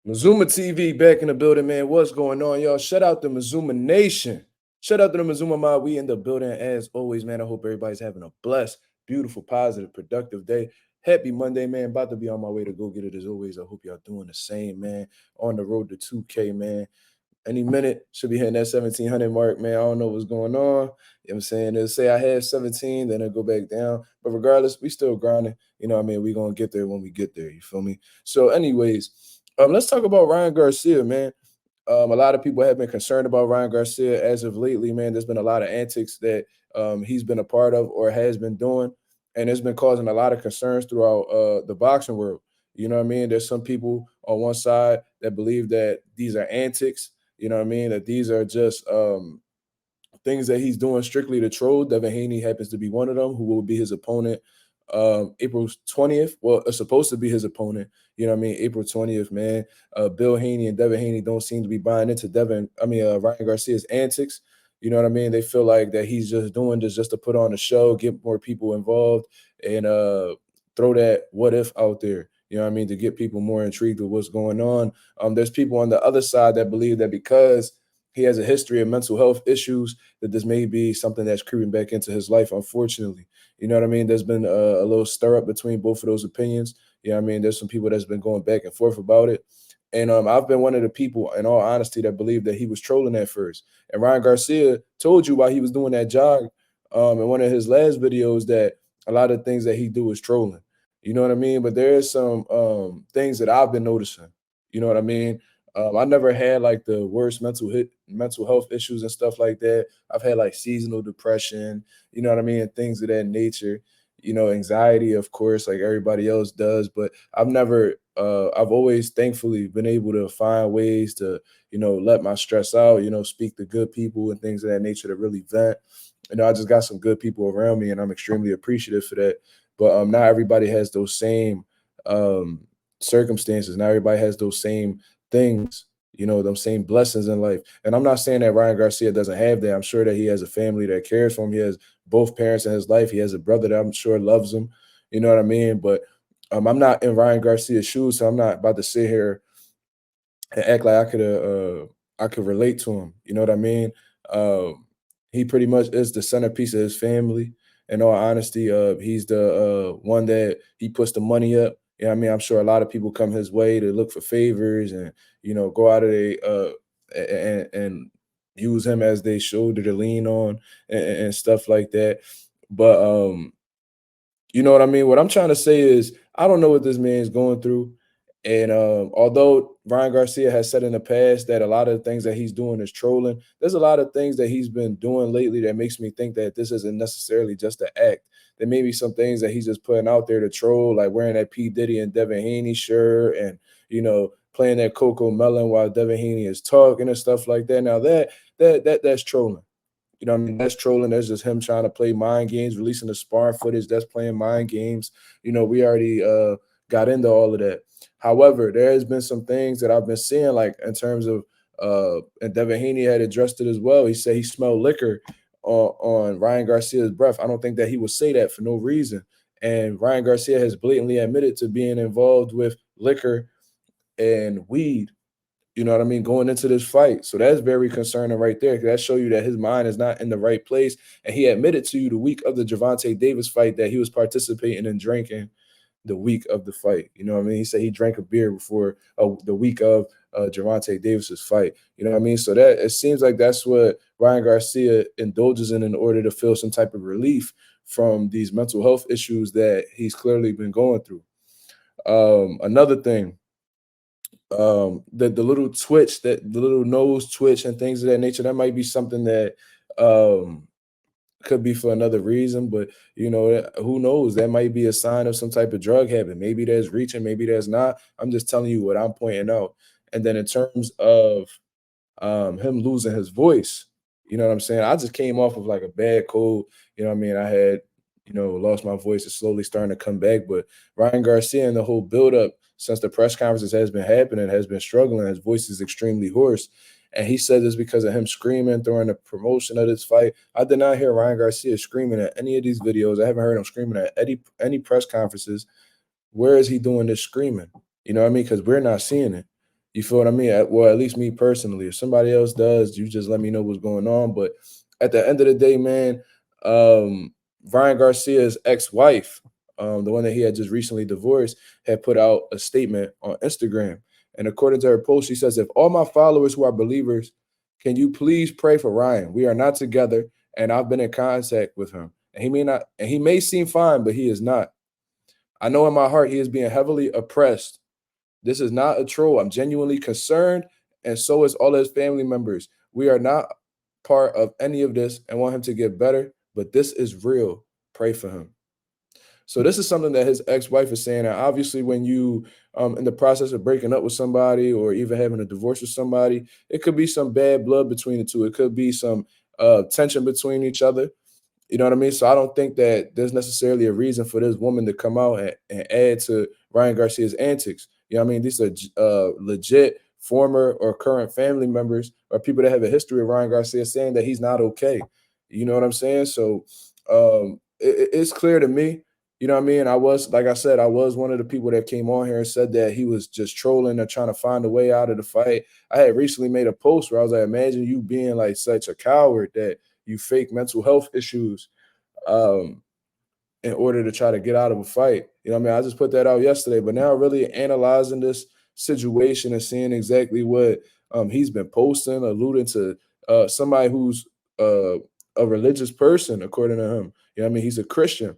Mazuma TV back in the building, man. What's going on, y'all? Shout out to Mazuma Nation. Shout out to the Mazuma Mob. We in the building as always, man. I hope everybody's having a blessed, beautiful, positive, productive day. Happy Monday, man. About to be on my way to go get it as always. I hope y'all doing the same, man. On the road to 2K, man. Any minute should be hitting that 1700 mark, man. I don't know what's going on. You know what I'm saying? They'll say I have 17, then it'll go back down. But regardless, we still grinding. You know what I mean? We're gonna get there when we get there. You feel me? So, anyways, let's talk about Ryan Garcia, man. A lot of people have been concerned about Ryan Garcia as of lately, man. There's been a lot of antics that he's been a part of or has been doing, and it's been causing a lot of concerns throughout the boxing world. You know what I mean? There's some people on one side that believe that these are antics. You know what I mean? That these are just things that he's doing strictly to troll. Devin Haney happens to be one of them, who will be his opponent April 20th. Well, it's supposed to be his opponent. You know what I mean? April 20th, man. Bill Haney and Devin Haney don't seem to be buying into Ryan Garcia's antics. You know what I mean? They feel like that he's just doing this just to put on a show, get more people involved, and throw that what if out there. You know what I mean? To get people more intrigued with what's going on. There's people on the other side that believe that because he has a history of mental health issues, that this may be something that's creeping back into his life, unfortunately. You know what I mean? There's been a little stir up between both of those opinions. You know what I mean? There's some people that's been going back and forth about it. And I've been one of the people, in all honesty, that believed that he was trolling at first. And Ryan Garcia told you while he was doing that jog in one of his last videos that a lot of things that he do is trolling. You know what I mean? But there is some things that I've been noticing. You know what I mean? I never had like the worst mental health issues and stuff like that. I've had like seasonal depression, you know what I mean, and things of that nature. You know, anxiety, of course, like everybody else does. But I've always thankfully been able to find ways to, let my stress out. Speak to good people and things of that nature to really vent. I just got some good people around me, and I'm extremely appreciative for that. But not everybody has those same um, circumstances. Not everybody has those same things, them same blessings in life. And I'm not saying that Ryan Garcia doesn't have that. I'm sure that he has a family that cares for him. He has both parents in his life. He has a brother that I'm sure loves him. You know what I mean? But I'm not in Ryan Garcia's shoes, so I'm not about to sit here and act like I could relate to him. You know what I mean? He pretty much is the centerpiece of his family. In all honesty, he's the one that he puts the money up. Yeah, I mean, I'm sure a lot of people come his way to look for favors and go out of and use him as their shoulder to lean on and stuff like that. But you know what I mean? What I'm trying to say is I don't know what this man is going through. And although Ryan Garcia has said in the past that a lot of the things that he's doing is trolling, there's a lot of things that he's been doing lately that makes me think that this isn't necessarily just an act. There may be some things that he's just putting out there to troll, like wearing that P. Diddy and Devin Haney shirt and, playing that Coco Melon while Devin Haney is talking and stuff like that. Now that's trolling. You know what I mean? That's trolling. That's just him trying to play mind games, releasing the sparring footage. That's playing mind games. We already got into all of that. However, there has been some things that I've been seeing, like in terms of, and Devin Haney had addressed it as well. He said he smelled liquor on Ryan Garcia's breath. I don't think that he would say that for no reason. And Ryan Garcia has blatantly admitted to being involved with liquor and weed, you know what I mean, going into this fight. So that's very concerning right there. That show you that his mind is not in the right place. And he admitted to you the week of the Gervonta Davis fight that he was participating in drinking the week of the fight. You know what I mean? He said he drank a beer before the week of Gervonta Davis's fight. You know what I mean? So that it seems like that's what Ryan Garcia indulges in order to feel some type of relief from these mental health issues that he's clearly been going through. Another thing, the little twitch, that the little nose twitch and things of that nature, that might be something that um could be for another reason, but who knows, that might be a sign of some type of drug habit. Maybe there's reaching, maybe there's not. I'm just telling you what I'm pointing out. And then in terms of him losing his voice. You know what I'm saying? I just came off of like a bad cold. You know what I mean? I had, lost my voice. It's slowly starting to come back. But Ryan Garcia and the whole buildup since the press conferences has been happening, has been struggling. His voice is extremely hoarse. And he said this because of him screaming during the promotion of this fight. I did not hear Ryan Garcia screaming at any of these videos. I haven't heard him screaming at any press conferences. Where is he doing this screaming? You know what I mean? Because we're not seeing it. You feel what I mean? Well, at least me personally. If somebody else does, you just let me know what's going on. But at the end of the day, man, um, Ryan Garcia's ex-wife, the one that he had just recently divorced, had put out a statement on Instagram. And according to her post, she says, "If all my followers who are believers, can you please pray for Ryan? We are not together, and I've been in contact with him. And he may seem fine, but he is not. I know in my heart he is being heavily oppressed. This is not a troll. I'm genuinely concerned, and so is all his family members. We are not part of any of this and want him to get better, but this is real. Pray for him." So this is something that his ex-wife is saying. And obviously, when you in the process of breaking up with somebody or even having a divorce with somebody, it could be some bad blood between the two. It could be some tension between each other. You know what I mean? So I don't think that there's necessarily a reason for this woman to come out and add to Ryan Garcia's antics. You know what I mean? These are legit former or current family members or people that have a history of Ryan Garcia saying that he's not okay. You know what I'm saying? So it's clear to me. You know what I mean? I was, like I said, I was one of the people that came on here and said that he was just trolling and trying to find a way out of the fight. I had recently made a post where I was like, imagine you being like such a coward that you fake mental health issues um, in order to try to get out of a fight. You know what I mean? I just put that out yesterday, but now really analyzing this situation and seeing exactly what he's been posting, alluding to somebody who's uh, a religious person, according to him. You know what I mean? He's a Christian.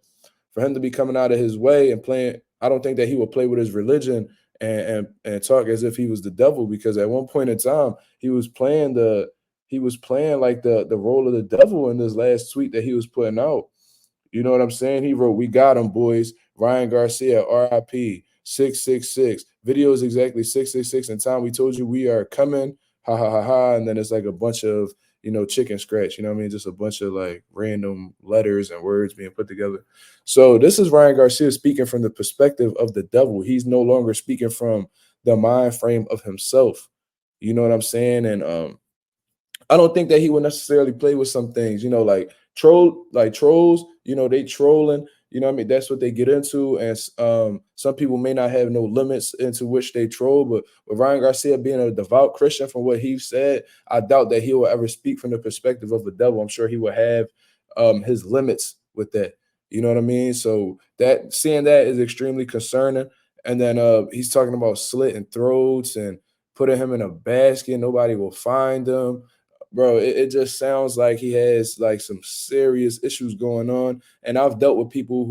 For him to be coming out of his way and playing, I don't think that he would play with his religion and talk as if he was the devil, because at one point in time he was playing like the role of the devil in this last tweet that he was putting out. You know what I'm saying? He wrote, "We got him, boys. Ryan Garcia, RIP, 666. Video is exactly 666 in time. We told you we are coming. Ha ha ha ha." And then it's like a bunch of, chicken scratch. You know what I mean? Just a bunch of like random letters and words being put together. So this is Ryan Garcia speaking from the perspective of the devil. He's no longer speaking from the mind frame of himself. You know what I'm saying? And I don't think that he would necessarily play with some things, like trolls, they trolling, you know what I mean? That's what they get into. And some people may not have no limits into which they troll, but with Ryan Garcia being a devout Christian, from what he said, I doubt that he will ever speak from the perspective of the devil. I'm sure he will have his limits with that. You know what I mean? So that seeing that is extremely concerning. And then he's talking about slitting throats and putting him in a basket. Nobody will find him, bro. It just sounds like he has like some serious issues going on. And I've dealt with people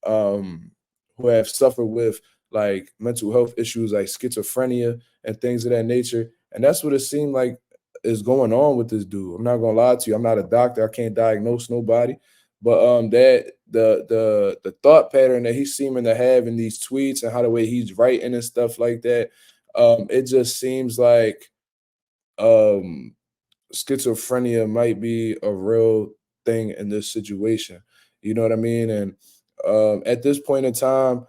um who have suffered with like mental health issues like schizophrenia and things of that nature. And that's what it seemed like is going on with this dude. I'm not gonna lie to you. I'm not a doctor. I can't diagnose nobody. But that the thought pattern that he's seeming to have in these tweets and how the way he's writing and stuff like that, it just seems like um schizophrenia might be a real thing in this situation. You know what I mean? And at this point in time,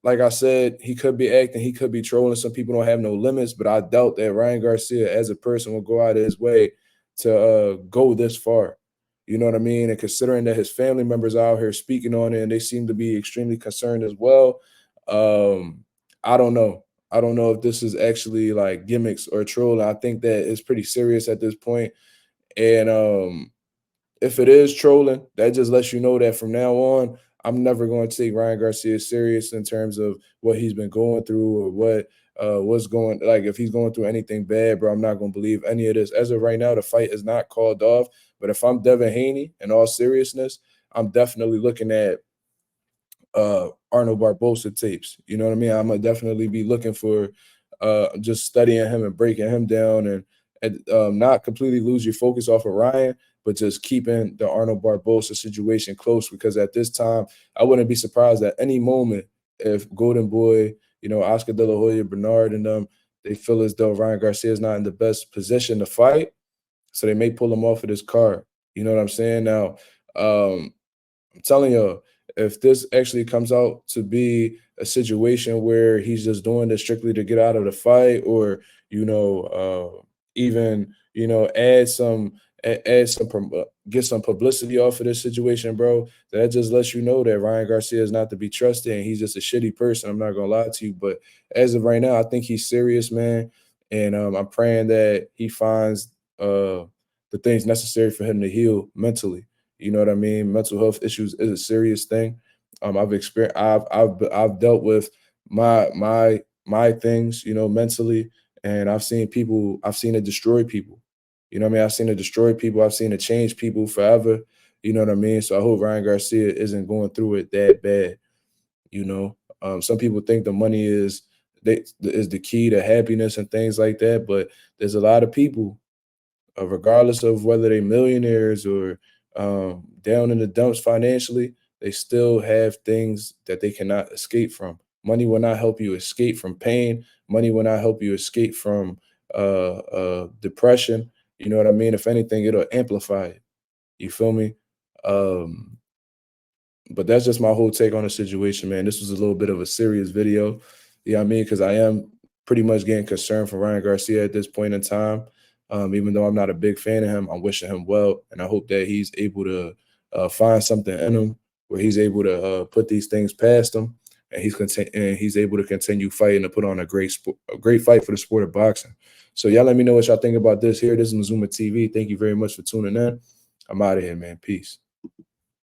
like I said, he could be acting, he could be trolling. Some people don't have no limits, but I doubt that Ryan Garcia, as a person, will go out of his way to go this far. You know what I mean? And considering that his family members are out here speaking on it, and they seem to be extremely concerned as well, um, I don't know. I don't know if this is actually like gimmicks or trolling. I think that it's pretty serious at this point. And if it is trolling, that just lets you know that from now on, I'm never going to take Ryan Garcia serious in terms of what he's been going through or what's going, like if he's going through anything bad, bro. I'm not going to believe any of this. As of right now, the fight is not called off. But if I'm Devin Haney, in all seriousness, I'm definitely looking at Arnold Barbosa tapes. You know what I mean? I'm gonna definitely be looking for just studying him and breaking him down, and not completely lose your focus off of Ryan, but just keeping the Arnold Barbosa situation close, because at this time I wouldn't be surprised at any moment if Golden Boy, Oscar De La Hoya, Bernard, and they feel as though Ryan Garcia is not in the best position to fight, so they may pull him off of this card. You know what I'm saying? Now, um, I'm telling you, if this actually comes out to be a situation where he's just doing this strictly to get out of the fight, or even add some add some get some publicity off of this situation, bro. That just lets you know that Ryan Garcia is not to be trusted and he's just a shitty person. I'm not gonna lie to you, but as of right now, I think he's serious, man. And I'm praying that he finds the things necessary for him to heal mentally. You know what I mean? Mental health issues is a serious thing. I've experienced, I've dealt with my things, you know, mentally, and I've seen it destroy people. You know what I mean? I've seen it destroy people. I've seen it change people forever. You know what I mean? So I hope Ryan Garcia isn't going through it that bad. You know, some people think the money is the key to happiness and things like that, but there's a lot of people, regardless of whether they're millionaires or down in the dumps financially, they still have things that they cannot escape from. Money will not help you escape from pain. Money will not help you escape from depression. You know what I mean? If anything, it'll amplify it. You feel me? Um, but that's just my whole take on the situation, man. This was a little bit of a serious video. You know what I mean? Because I am pretty much getting concerned for Ryan Garcia at this point in time. Even though I'm not a big fan of him, I'm wishing him well, and I hope that he's able to find something in him where he's able to put these things past him, and he's able to continue fighting to put on a great fight for the sport of boxing. So y'all let me know what y'all think about this here. This is Mazuma TV. Thank you very much for tuning in. I'm out of here, man. Peace.